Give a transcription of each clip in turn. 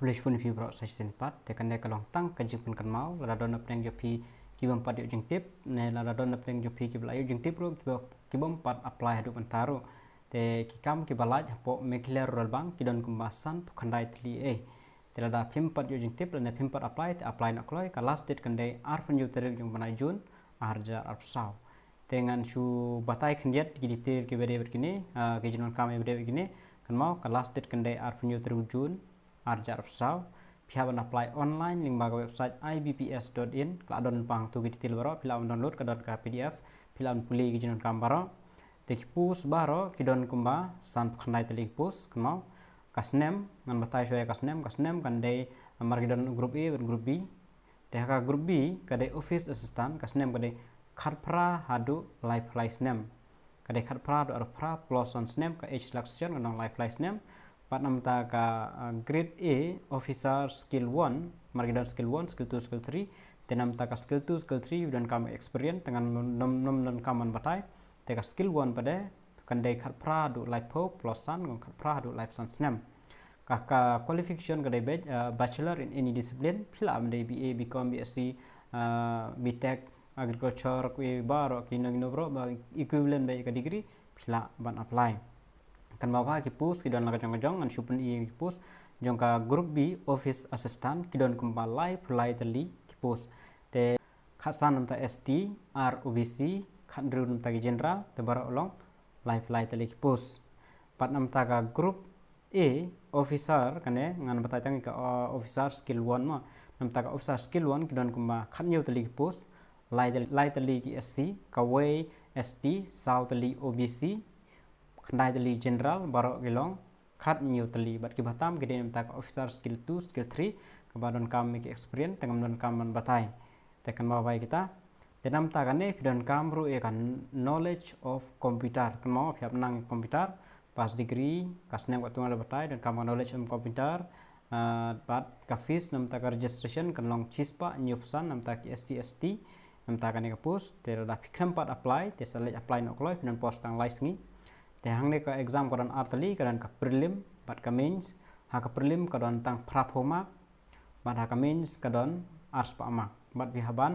Kulish pun pi bro session pat tekan ne kalong tang kajing pun kan mau la don apeng jo pi kibam pat yo jing tip ne la don apeng jo pi kibla yo jing tip ro kibam pat apply hadu pantaro te kikam kibalaj po mekler rol bang kidon kumbasan khandai tli te la phim pat yo jing tip ne phim pat apply te apply na kloi ka last date kandai ar pun yo terek jong banai jun arja arpsau dengan su batai khendiat giditir ke bede berkini ke jinon kam bede begini kan mau ka last date kandai ar pun yo terek jun arja arpsau pihak apply online link baga website ibps.in kladon pang tu giditil baro pilam download ka dot ka pdf pilam puli ke jinon kam baro te pus baro kidon kumba san khandai teli pus kemau kasnem ngan batai shoya kasnem kandai margidon grup E dan grup B te ka grup B kadai office assistant kasnem kadai khatpra hadu life license kadai khatpra do arpra plus on snem ka h laction ngan life license pat namta ka grade A officer skill 1 margidon skill 1 skill 2 skill 3 te namta ka skill 2 skill 3 dan kam experience dengan nom kaman batai te ka skill 1 pada kandai khatpra do life po plus san ngan khatpra do life san snem ka qualification kadai bachelor in any discipline phila amdai BA BCom BSc BTech agriculture ku baro kinang bro ba equivalent ba ka degree phila ban apply kan bawa ki pus kidon la jong an supun I ki pus jong ka group B office assistant kidon kumbalai pulai tali ki pus te khasan namta ST R OBC khandru namta ki general te baro long lai tali ki pus pat namta ka group A officer kane ngan batai tang ka officer skill 1 ma namta ka officer skill 1 kidon kumba khanyo tali ki pus lai tali ki SC ka way ST south tali OBC khandai tali general baro gelong khat new tali bat ki batam gede namta ka officer skill 2 skill 3 ka badon kam ki experience tengam don kam man batai tekan babai kita denam ta kane kidon kam ru e kan knowledge of computer kan mau phiap nang computer pas degree kasnem ka tungal batai dan kam knowledge of computer bat ka fees namta ka registration kan long chispa new pesan namta ki SCST namta kane ka post te da phikram pat apply te select apply no kloi dan post tang license te hangne ka exam kodan artali kadan ka prelim bat ka mains ha ka prelim kadon tang prapoma bat ha ka mains kadon arspa ma bat bihaban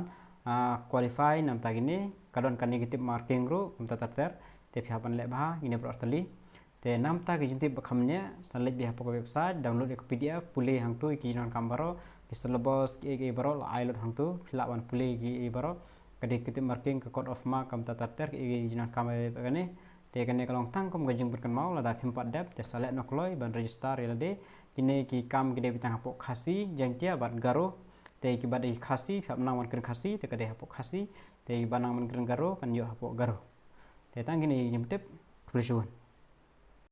qualify nam tagini kadon ka negative marking ru namta tater te bihaban le bah ini pro artali te nam ta ki jintip bakhamnya select biha poko website download ek PDF pule hang tu ki non kambaro ki syllabus ki baro ailot hang tu filawan pule ki baro kadi kitip marking ka code of mark kam tater ki jinan kamai kane te kane kalong tang kom gajing berkan mau la da phimpat dep te select no kloi ban register yelde kine ki kam gede bitang hapok khasi jangkia bat garo te ki badai khasi phap nang man kren khasi te kade hapok khasi te banang man kren garo kan yo hapok garo te tang kini jim tip tulisun